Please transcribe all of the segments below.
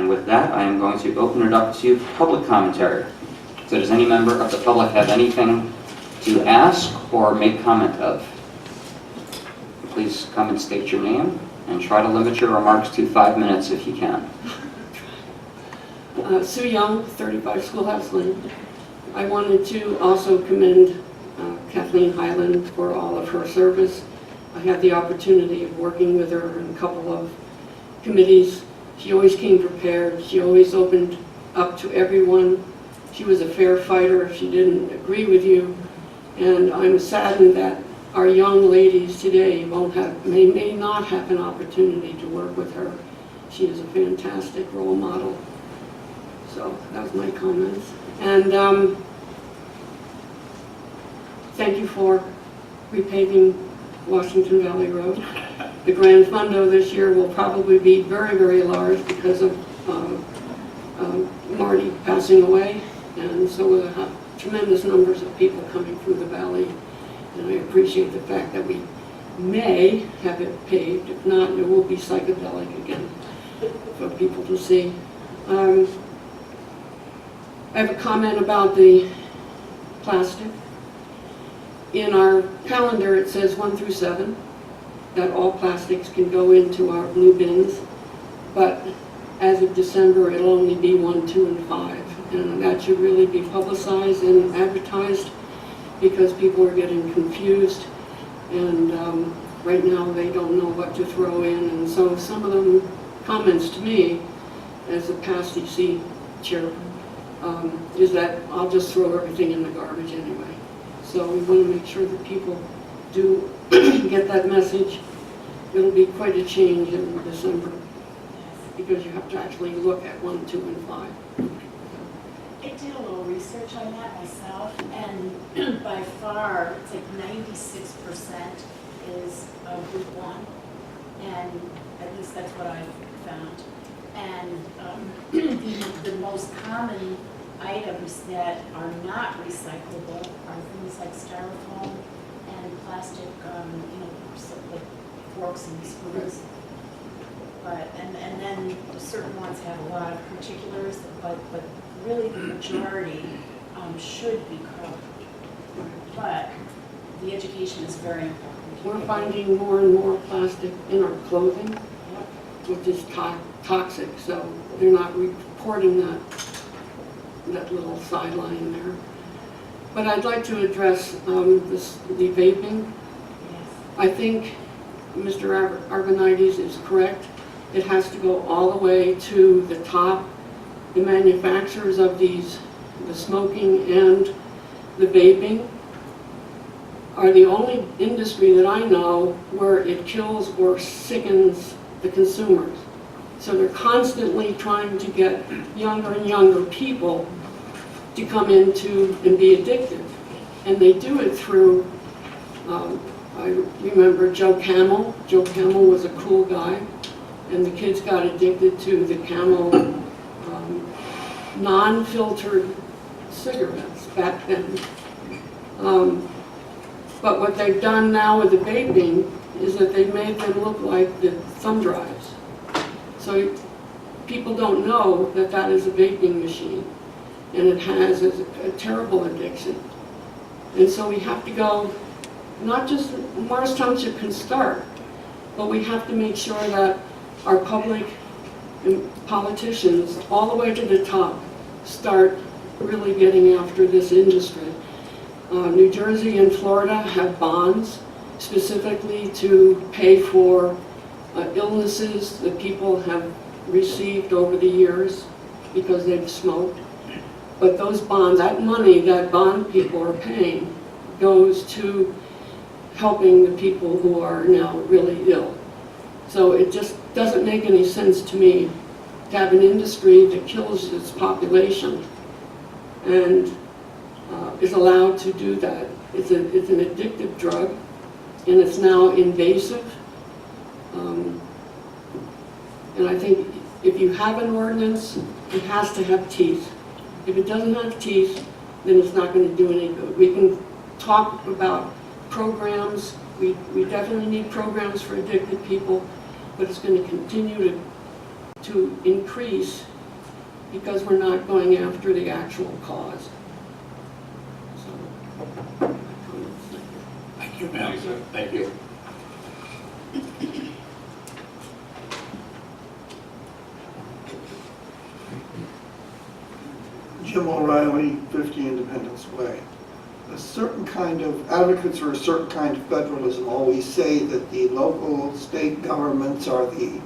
And with that, I am going to open it up to public commentary. So does any member of the public have anything to ask or make comment of? Please come and state your name and try to limit your remarks to 5 minutes if you can. Sue Young, 35 Schoolhouse Lane. I wanted to also commend Kathleen Highland for all of her service. I had the opportunity of working with her in a couple of committees. She always came prepared. She always opened up to everyone. She was a fair fighter. She didn't agree with you. And I'm saddened that our young ladies today may not have an opportunity to work with her. She is a fantastic role model. So that was my comments. And thank you for repaving Washington Valley Road. The Grand Fundo this year will probably be very, very large because of Marty passing away. And so we'll have tremendous numbers of people coming through the valley. And I appreciate the fact that we may have it paved. If not, it will be psychedelic again for people to see. I have a comment about the plastic. In our calendar, it says 1 through 7, that all plastics can go into our blue bins. But as of December, it'll only be 1, 2, and 5. And that should really be publicized and advertised because people are getting confused. And right now, they don't know what to throw in. And so some of them comments to me, as a past EC chair, is that I'll just throw everything in the garbage anyway. So we want to make sure that people do get that message. It'll be quite a change in December because you have to actually look at 1, 2, and 5. I did a little research on that myself, and by far, it's like 96% is group 1, and at least that's what I've found. And the most common items that are not recyclable are things like styrofoam and plastic, like forks and spoons. But and then certain ones have a lot of particulars, but really the majority should be covered. But the education is very important. We're finding more and more plastic in our clothing, which is toxic. So they're not reporting that little sideline there. But I'd like to address the vaping. Yes. I think Mr. Arbonides is correct. It has to go all the way to the top. The manufacturers of these, the smoking and the vaping, are the only industry that I know where it kills or sickens the consumers. So they're constantly trying to get younger and younger people to come into and be addicted. And they do it through, I remember Joe Camel. Joe Camel was a cool guy, and the kids got addicted to the Camel non-filtered cigarettes back then. But what they've done now with the vaping is that they've made them look like the thumb drives. So people don't know that that is a vaping machine, and it has a terrible addiction. And so we have to go, not just Morris Township can start, but we have to make sure that our public and politicians, all the way to the top, start really getting after this industry. New Jersey and Florida have bonds specifically to pay for illnesses that people have received over the years because they've smoked. But those bonds, that money that bond people are paying goes to helping the people who are now really ill. So it just doesn't make any sense to me to have an industry that kills its population and is allowed to do that. It's an addictive drug, and it's now invasive. And I think if you have an ordinance, it has to have teeth. If it doesn't have teeth, then it's not going to do any good. We can talk about programs. We definitely need programs for addicted people, but it's going to continue to increase because we're not going after the actual cause. So, Thank you, ma'am. Thank you. Jim O'Reilly, 50 Independence Way. A certain kind of advocates for a certain kind of federalism always say that the local state governments are the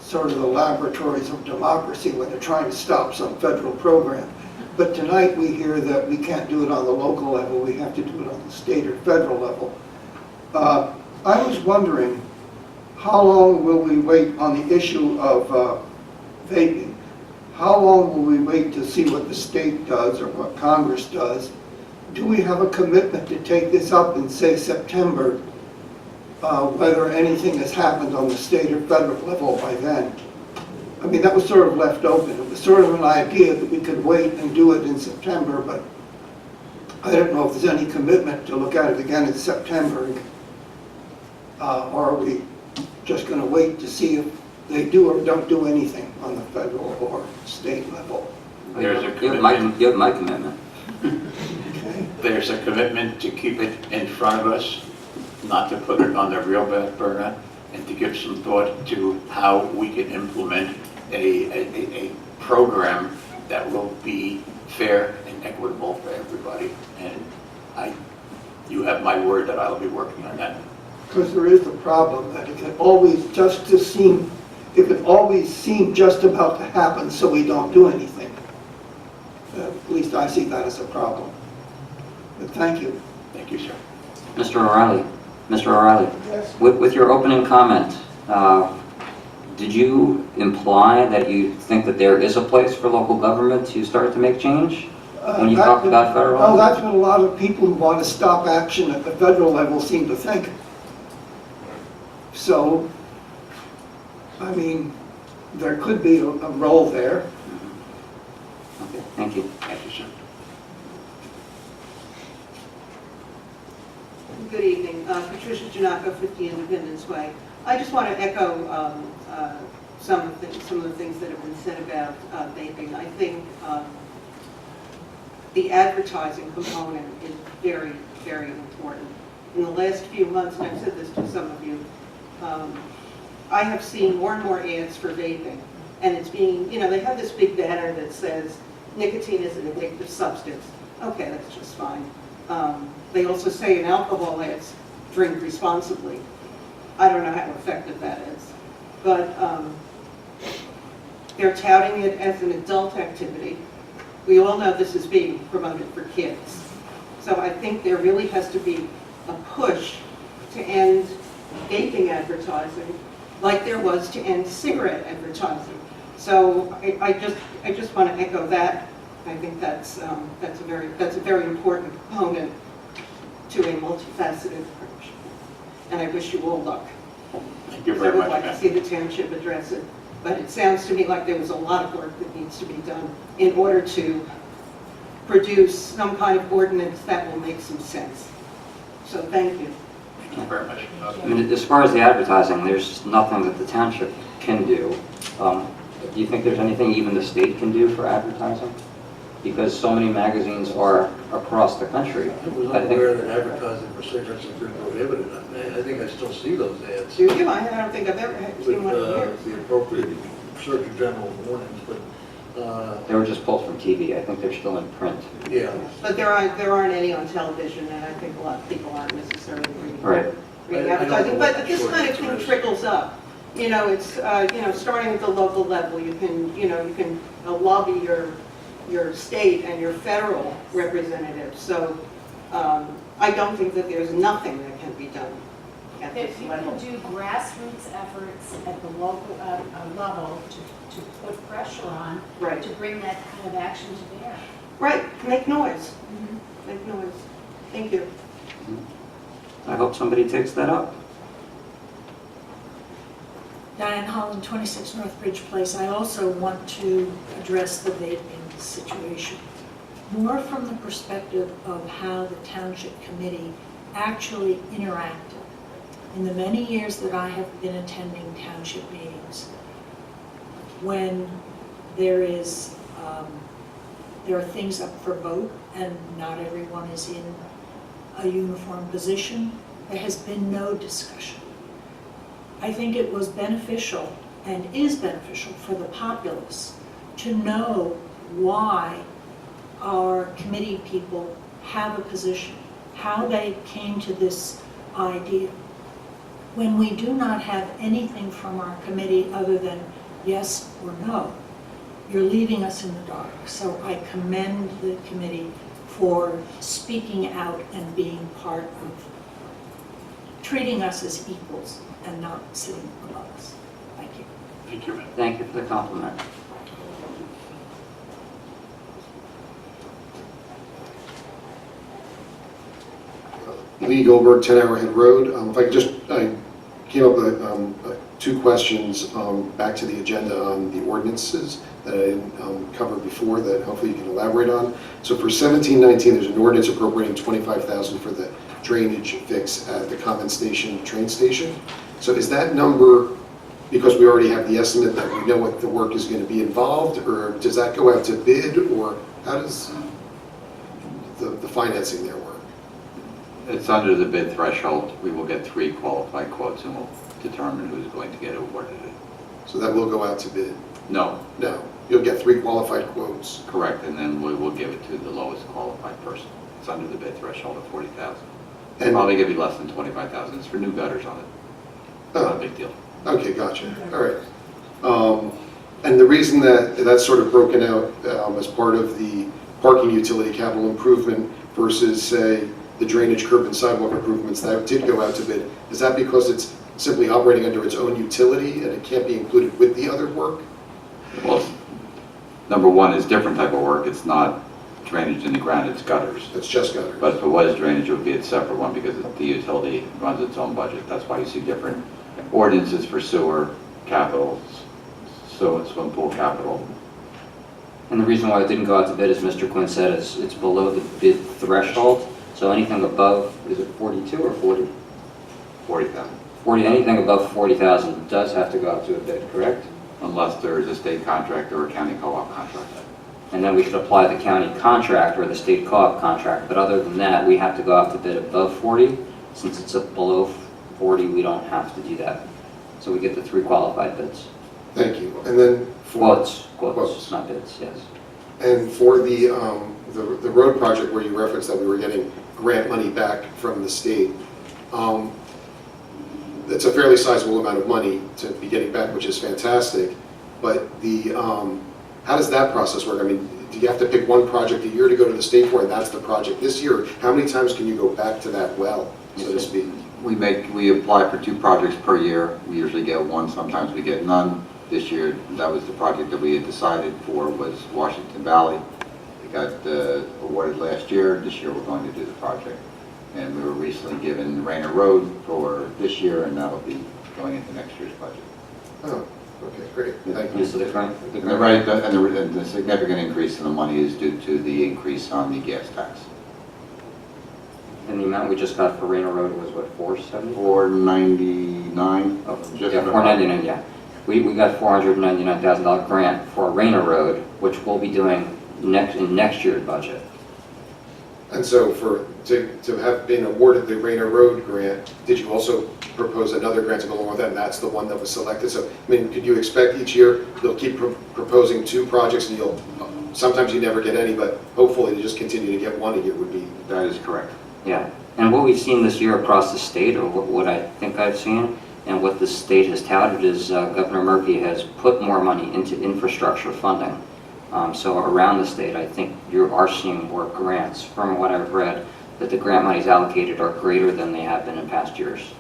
sort of the laboratories of democracy when they're trying to stop some federal program. But tonight we hear that we can't do it on the local level, we have to do it on the state or federal level. I was wondering, how long will we wait on the issue of vaping? How long will we wait to see what the state does or what Congress does? Do we have a commitment to take this up in, say, September, whether anything has happened on the state or federal level by then? I mean, that was sort of left open. It was sort of an idea that we could wait and do it in September, but I don't know if there's any commitment to look at it again in September. Or are we just going to wait to see if they do or don't do anything on the federal or state level? There's a You have my commitment. commitment. Okay. There's a commitment to keep it in front of us, not to put it on the real back burner, and to give some thought to how we can implement a program that will be fair and equitable for everybody. And you have my word that I'll be working on that. Because there is the problem that it can always seem just about to happen, so we don't do anything. At least I see that as a problem. But thank you. Thank you, sir. Mr. O'Reilly, Yes. with your opening comment, did you imply that you think that there is a place for local government to start to make change? When you talked about federal? Well, that's what a lot of people who want to stop action at the federal level seem to think. So, I mean, there could be a role there. Okay, thank you. Thank you, sir. Good evening. Patricia Jannaco, 50 Independence Way. I just want to echo some of the things that have been said about vaping. I think the advertising component is very, very important. In the last few months, and I've said this to some of you, I have seen more and more ads for vaping. And it's being, they have this big banner that says, nicotine is an addictive substance. Okay, that's just fine. They also say in alcohol ads, drink responsibly. I don't know how effective that is. But they're touting it as an adult activity. We all know this is being promoted for kids. So I think there really has to be a push to end vaping advertising like there was to end cigarette advertising. So I just want to echo that. I think that's a very important component to a multifaceted approach. And I wish you all luck. Thank you I very would much, like to ma'am. see the township address it, but it sounds to me like there was a lot of work that needs to be done in order to produce some kind of ordinance that will make some sense. So thank you. Thank you very much. I mean, as far as the advertising, there's nothing that the township can do. Do you think there's anything even the state can do for advertising? Because so many magazines are across the country. I was I think- unaware that advertising for cigarettes has been prohibited. I think I still see those ads Do you? I don't think I've ever seen one in years. with the appropriate Surgeon General warnings, but They were just pulled from TV. I think they're still in print. yeah. But there aren't any on television, and I think a lot of people aren't necessarily reading Right. I don't advertising. know But what this short kind of thing answer is. trickles up. It's starting at the local level. You can lobby your state and your federal representatives. So I don't think that there's nothing that can be done at this If you level. can do grassroots efforts at the local level to put pressure on, Right. to bring that kind of action to bear. Right, make noise. Make noise. Thank you. I hope somebody takes that up. Diane Holland, 26 Northbridge Place. I also want to address the vaping situation, more from the perspective of how the Township Committee actually interacted. In the many years that I have been attending township meetings, when there is There are things up for vote, and not everyone is in a uniform position. There has been no discussion. I think it was beneficial and is beneficial for the populace to know why our committee people have a position, how they came to this idea. When we do not have anything from our committee other than yes or no, you're leaving us in the dark. So I commend the committee for speaking out and being part of treating us as equals and not sitting above us. Thank you. Thank you. Thank you for the compliment. Lee Goldberg, 10 Arrowhead Road. If I could just, I came up with 2 questions back to the agenda on the ordinances that I didn't cover before that hopefully you can elaborate on. So for 1719, there's an ordinance appropriating $25,000 for the drainage fix at the Common Station train station. So is that number because we already have the estimate that we know what the work is going to be involved, or does that go out to bid, or how does the financing there work? It's under the bid threshold. We will get 3 qualified quotes and we'll determine who's going to get awarded it. So that will go out to bid? No, No, you'll get 3 qualified quotes. correct, and then we will give it to the lowest qualified person. It's under the bid threshold of $40,000. They'll And- probably give you less than $25,000. It's for new gutters on it. It's not a big deal. Okay, gotcha, all right. And the reason that that's sort of broken out as part of the parking utility capital improvement versus, say, the drainage curb and sidewalk improvements that did go out to bid, is that because it's simply operating under its own utility and it can't be included with the other work? Well, number one is different type of work. It's not drainage in the ground, it's gutters. It's just gutters? But if it was drainage, it would be a separate one because the utility runs its own budget. That's why you see different ordinances for sewer, capital, swim pool capital. And the reason why it didn't go out to bid, as Mr. Quinn said, is it's below the bid threshold. So anything above, is it 42 or 40? 40,000. 40, anything above 40,000 does have to go out to a bid, correct? Unless there is a state contract or a county co-op contract. And then we should apply the county contract or the state co-op contract. But other than that, we have to go out to bid above 40. Since it's up below 40, we don't have to do that. So we get the 3 qualified bids. Thank you. And then for... Quotes, not bids, yes. And for the road project where you referenced that we were getting grant money back from the state, it's a fairly sizable amount of money to be getting back, which is fantastic. But how does that process work? I mean, do you have to pick one project a year to go to the state for, and that's the project this year? How many times can you go back to that well, so to speak? We apply for 2 projects per year. We usually get 1, sometimes we get none. This year, that was the project that we had decided for, was Washington Valley. It got awarded last year. This year we're going to do the project. And we were recently given Rayner Road for this year, and that'll be going into next year's budget. Oh, okay, great, thank you. This is the current. And the significant increase in the money is due to the increase on the gas tax. And the amount we just got for Rayner Road was what, 470? $499. Oh, Just yeah, under- 499, yeah. We got $499,000 grant for Rayner Road, which we'll be doing in next year's budget. And so to have been awarded the Rayner Road grant, did you also propose another grant to go along with that, and that's the one that was selected? So, I mean, could you expect each year you'll keep proposing 2 projects and sometimes you never get any, but hopefully you just continue to get 1 a year would be? That is correct. Yeah, and what we've seen this year across the state, or what I think I've seen, and what the state has touted is Governor Murphy has put more money into infrastructure funding. So around the state, I think you are seeing more grants. From what I've read, that the grant monies allocated are greater than they have been in past years.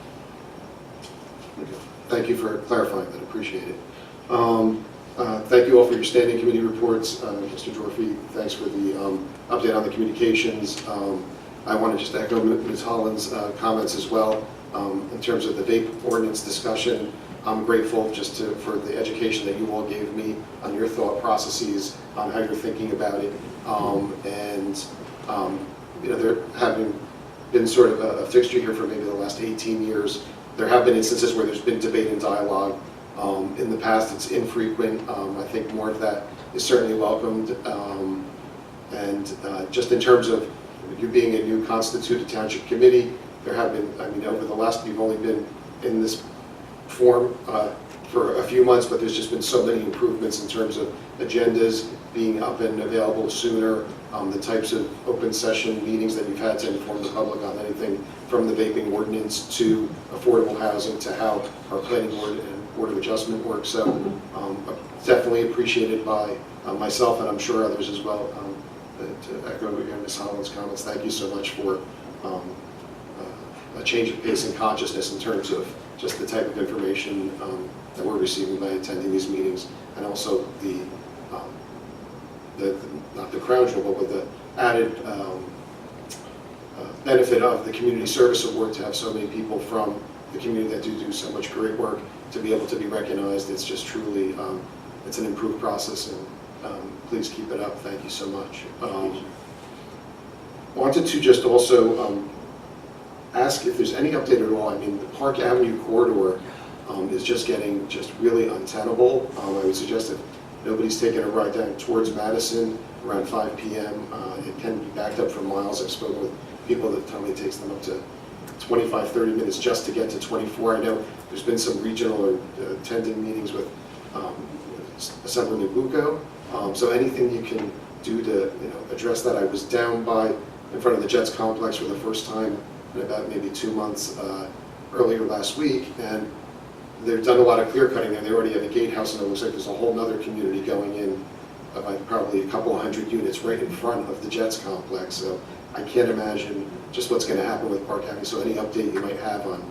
Thank you for clarifying that, appreciate it. Thank you all for your standing committee reports. Mr. Dorfy, thanks for the update on the communications. I want to just echo Ms. Holland's comments as well. In terms of the vape ordinance discussion, I'm grateful just for the education that you all gave me on your thought processes, on how you're thinking about it. You know, there having been sort of a fixture here for maybe the last 18 years, there have been instances where there's been debate and dialogue, In the past, it's infrequent. I think more of that is certainly welcomed. And just in terms of you being a new constituted township committee, there have been, I mean, over the last, you've only been in this form for a few months, but there's just been so many improvements in terms of agendas being up and available sooner, the types of open session meetings that you've had to inform the public on anything from the vaping ordinance to affordable housing to how our planning board and board of adjustment works. So definitely appreciated by myself, and I'm sure others as well. To echo again Ms. Holland's comments, thank you so much for a change of pace and consciousness in terms of just the type of information that we're receiving by attending these meetings, and also the not the crown jewel, but with the added benefit of the community service award to have so many people from the community that do so much great work to be able to be recognized. It's just truly, it's an improved process, and please keep it up. Thank you so much. Wanted to just also ask if there's any update at all. I mean, the Park Avenue corridor is just getting just really untenable. I would suggest if nobody's taking a ride down towards Madison around 5 p.m., it can be backed up for miles. I've spoken with people that tell me it takes them up to 25, 30 minutes just to get to 24. I know there's been some regional or attending meetings with Assemblyman Bucco. So anything you can do to address that. I was down by in front of the Jets complex for the first time in about maybe 2 months earlier last week, and they've done a lot of clear cutting there. They already have a gatehouse, and it looks like there's a whole other community going in of probably a couple of hundred units right in front of the Jets complex. So I can't imagine just what's going to happen with Park Avenue. So any update you might have on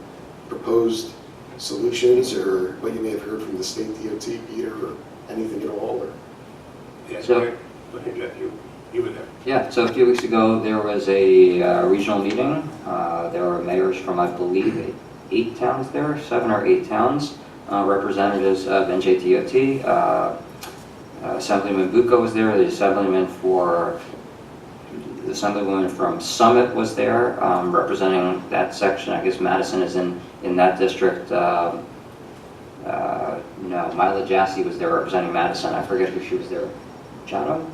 proposed solutions or what you may have heard from the state DOT, Peter, or anything at all? Or? Yeah, So- go ahead, Jeff, you were there. Yeah, so a few weeks ago, there was a regional meeting. There were mayors from, I believe, 8 towns there, 7 or 8 towns, representatives of NJDOT. Assemblyman Bucco was there, the Assemblyman from Summit was there, representing that section. I guess Madison is in that district. No, Mila Jassy was there representing Madison. I forget who she was there. Chatham?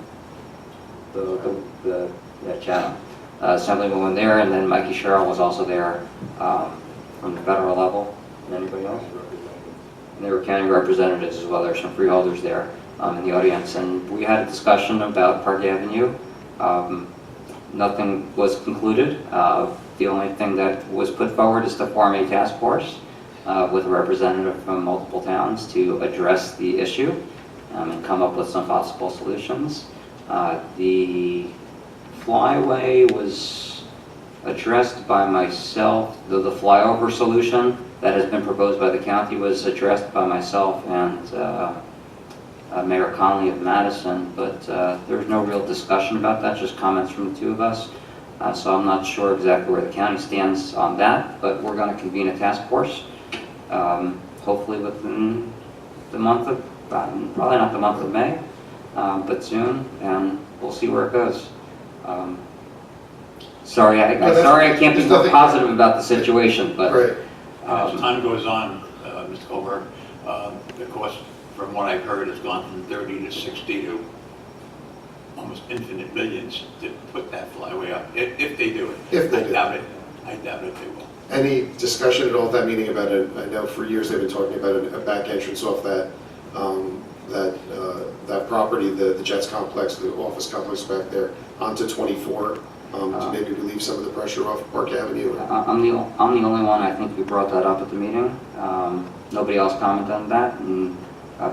Yeah, Chatham. Assemblyman went there, and then Mikey Sherrill was also there from the federal level. And anybody else? And there were county representatives as well. There were some freeholders there in the audience, and we had a discussion about Park Avenue. Nothing was concluded. The only thing that was put forward is to form a task force with a representative from multiple towns to address the issue and come up with some possible solutions. The flyway was addressed by myself. The flyover solution that has been proposed by the county was addressed by myself and Mayor Conley of Madison, but there's no real discussion about that, just comments from the two of us. So I'm not sure exactly where the county stands on that, but we're going to convene a task force, hopefully within the month of, probably not the month of May, but soon, and we'll see where it goes. Sorry, I can't be more positive about the situation, but Right. As time goes on, Mr. Goldberg, the cost, from what I've heard, has gone from 30 to 60 to almost infinite millions to put that flyway up, if they do it. If they I do. doubt it. I doubt it they will. Any discussion at all at that meeting about it? I know for years they've been talking about a back entrance off that that property, the Jets complex, the office complex back there, onto 24 to maybe relieve some of the pressure off Park Avenue. I'm the only one, I think, who brought that up at the meeting. Nobody else commented on that, and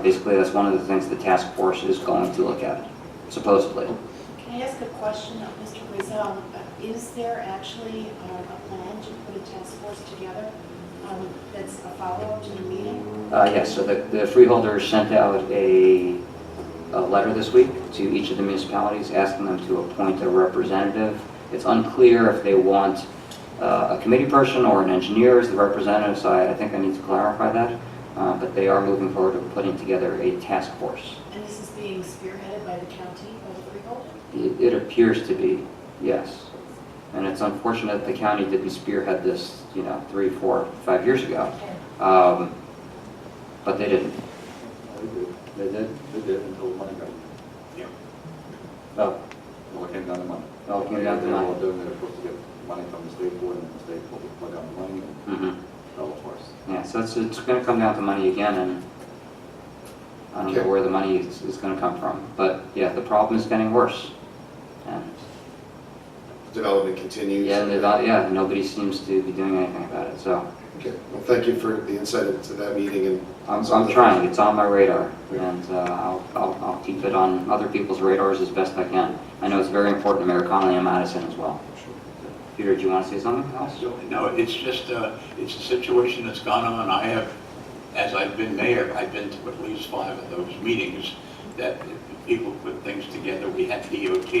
basically that's one of the things the task force is going to look at, supposedly. Can I ask a question of Mr. Grisel? Is there actually a plan to put a task force together that's a follow-up to the meeting? Yes, so the freeholders sent out a letter this week to each of the municipalities asking them to appoint a representative. It's unclear if they want a committee person or an engineer as the representative, so I think I need to clarify that. But they are moving forward to putting together a task force. And this is being spearheaded by the county, by the freeholder? It appears to be, yes. And it's unfortunate the county didn't spearhead this, 3, 4, 5 years ago. but they didn't. They did? They did until the money got. Yeah. Oh, Well, it came down to money. all came down to They were all money. doing, they were supposed to get money from the state board, and the state pulled the plug on the money and Mhm. fell apart. Yeah, so it's going to come down to money again, and I don't know Okay. where the money is going to come from. But yeah, the problem is getting worse. And Development continues. yeah, nobody seems to be doing anything about it. So Okay, well, thank you for the insight into that meeting and. I'm trying. It's on my radar, and I'll keep it on other people's radars as best I can. I know it's very important to Mayor Connolly and Madison as well. Peter, do you want to say something else? No, it's just, it's a situation that's gone on. I have, as I've been mayor, I've been to at least 5 of those meetings that people put things together. We had DOT,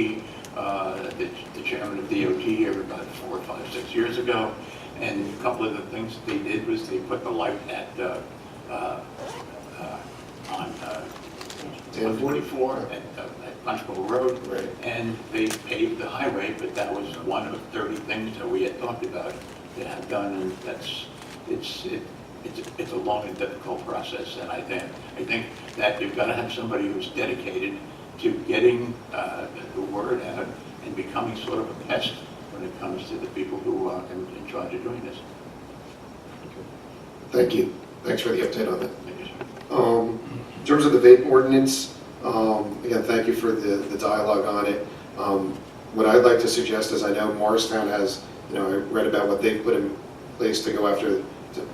the chairman of DOT here about 4, 5, 6 years ago. And a couple of the things that they did was they put the light at, on 144 at Punchbowl Road. Right. And they paved the highway, but that was one of 30 things that we had talked about to have done, and it's a long and difficult process. And I think that you've got to have somebody who's dedicated to getting the word out and becoming sort of a pest when it comes to the people who are in charge of doing this. Thank you. Thanks for the update on that. Thank you, sir. In terms of the vape ordinance, again, thank you for the dialogue on it. What I'd like to suggest is, I know Morristown has, I read about what they've put in place to go after, to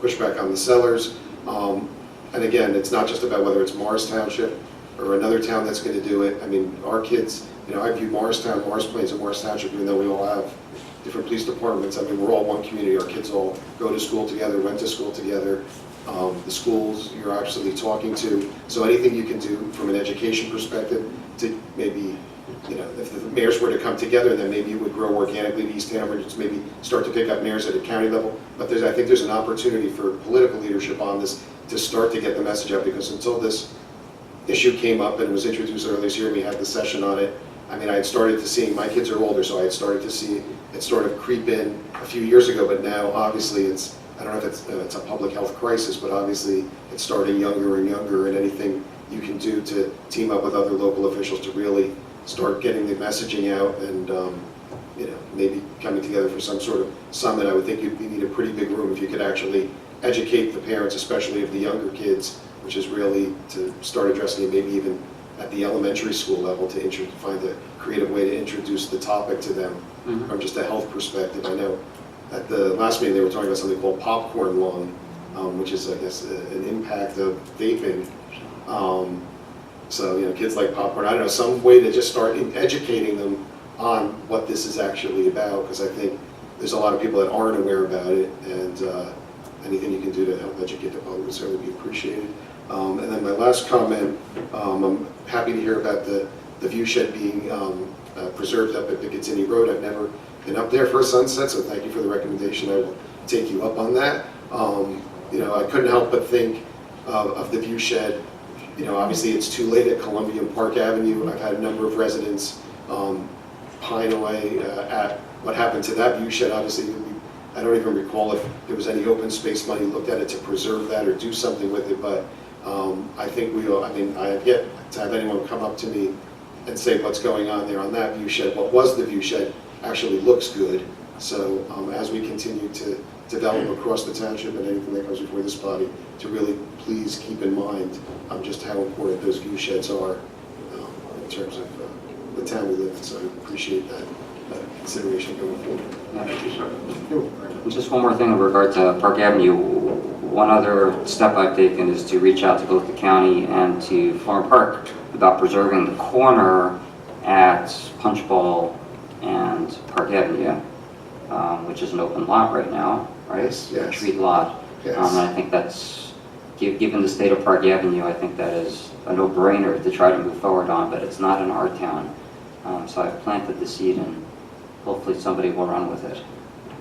push back on the sellers. And again, it's not just about whether it's Morris Township or another town that's going to do it. I mean, our kids, I view Morristown, Morris Plains, and Morris Township, even though we all have different police departments. I mean, we're all one community. Our kids all go to school together, went to school together. The schools you're actually talking to. So anything you can do from an education perspective to maybe, if the mayors were to come together, then maybe it would grow organically to East Hanover, just maybe start to pick up mayors at a county level. But I think there's an opportunity for political leadership on this to start to get the message out, because until this issue came up and was introduced earlier this year, we had the session on it. I mean, I had started to see, my kids are older, so I had started to see it sort of creep in a few years ago, but now obviously it's, I don't know if it's a public health crisis, but obviously it's starting younger and younger, and anything you can do to team up with other local officials to really start getting the messaging out and, maybe coming together for some sort of summit. I would think you'd need a pretty big room if you could actually educate the parents, especially of the younger kids, which is really to start addressing it maybe even at the elementary school level to find a creative way to introduce the topic to them from just a health perspective. I know at the last meeting they were talking about something called popcorn lung, which is, I guess, an impact of vaping. So, kids like popcorn. I don't know, some way to just start educating them on what this is actually about, because I think there's a lot of people that aren't aware about it, and anything you can do to help educate the public would certainly be appreciated. And then my last comment, I'm happy to hear about the view shed being preserved up at Picatinny Road. I've never been up there for a sunset, so thank you for the recommendation. I will take you up on that. I couldn't help but think of the view shed. Obviously it's too late at Columbia and Park Avenue. I've had a number of residents pine away at what happened to that view shed. Obviously, I don't even recall if there was any open space money looked at it to preserve that or do something with it, but I think I have yet to have anyone come up to me and say what's going on there on that view shed. What was the view shed actually looks good. So as we continue to develop across the township and anything that comes before this body, to really please keep in mind just how important those view sheds are in terms of the town we live in. So I appreciate that consideration going forward. Thank you, sir. Just one more thing in regard to Park Avenue. One other step I've taken is to reach out to both the county and to Florham Park about preserving the corner at Punch Bowl and Park Avenue, which is an open lot right now, right? Yes. A treat lot. Yes. And I think that's, given the state of Park Avenue, I think that is a no-brainer to try to move forward on, but it's not in our town. So I've planted the seed, and hopefully somebody will run with it.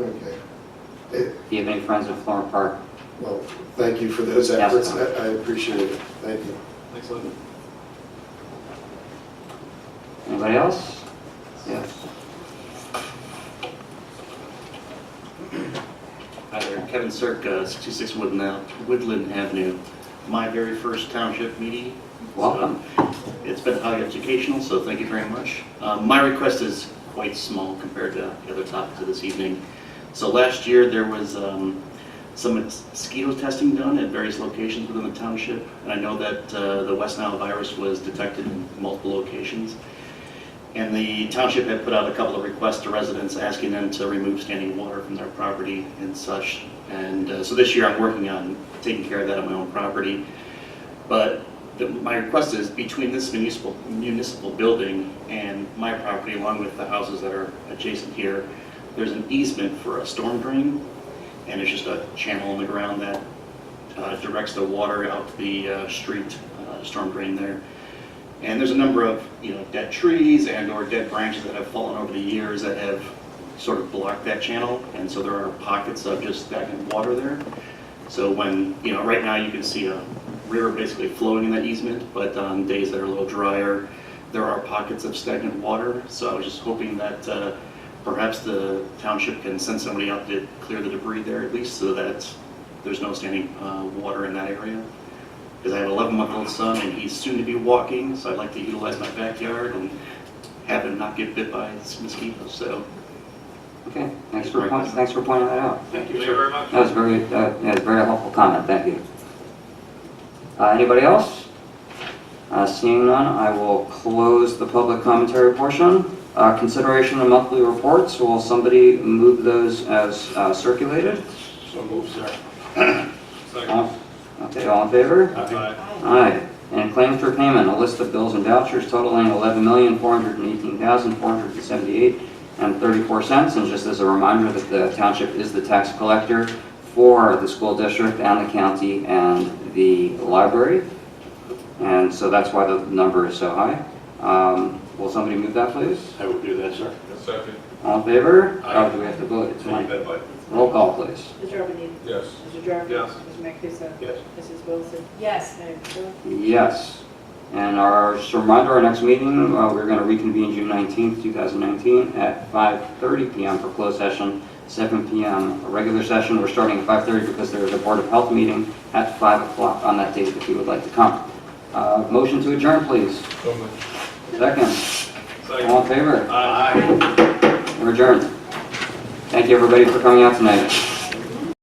Okay. Do you have any friends in Florham Park? Well, thank you for those Yes, efforts. sir. I appreciate it. Thank you. Thanks, Linda. Anybody else? Yes. Hi there, Kevin Sirk, 66 Woodland Avenue. my very first township meeting. Welcome. So it's been highly educational, so thank you very much. My request is quite small compared to the other topics of this evening. So last year, there was some mosquito testing done at various locations within the township, and I know that the West Nile virus was detected in multiple locations. And the township had put out a couple of requests to residents asking them to remove standing water from their property and such. And so this year I'm working on taking care of that on my own property. But my request is between this municipal building and my property, along with the houses that are adjacent here, there's an easement for a storm drain. And it's just a channel in the ground that directs the water out to the street storm drain there. And there's a number of dead trees and/or dead branches that have fallen over the years that have sort of blocked that channel, and so there are pockets of just stagnant water there. So when right now you can see a river basically flowing in that easement, but on days that are a little drier, there are pockets of stagnant water. So I was just hoping that perhaps the township can send somebody out to clear the debris there at least, so that there's no standing water in that area. Because I have an 11-month-old son and he's soon to be walking, so I'd like to utilize my backyard and have him not get bit by mosquitoes. So, Okay, thanks for pointing that out. thank you very much. That was very helpful comment, thank you. Anybody else? Seeing none, I will close the public commentary portion. Consideration of monthly reports, will somebody move those as circulated? So move, sir. Okay, all in favor? Aye. Aye. And claims for payment, a list of bills and vouchers totaling $11,418,478.34. And just as a reminder that the township is the tax collector for the school district and the county and the library. And so that's why the number is so high. Will somebody move that, please? I will do that, sir. Second. All in favor? Aye. Oh, do we have to vote? It's You fine. bet, bud. Roll call, please. Mr. Robinette? Yes. Mr. Jarvis? Yes. Mr. Marcusa? Yes. Mrs. Wilson? Yes. Mayor Coulter? Yes. And just a reminder, our next meeting, we're going to reconvene June 19th, 2019 at 5:30 p.m. for closed session, 7 p.m. a regular session. We're starting at 5:30 because there is a Board of Health meeting at 5 o'clock on that date if you would like to come. Motion to adjourn, please. So moved. Second. All in favor? Aye. We're adjourned. Thank you, everybody, for coming out tonight.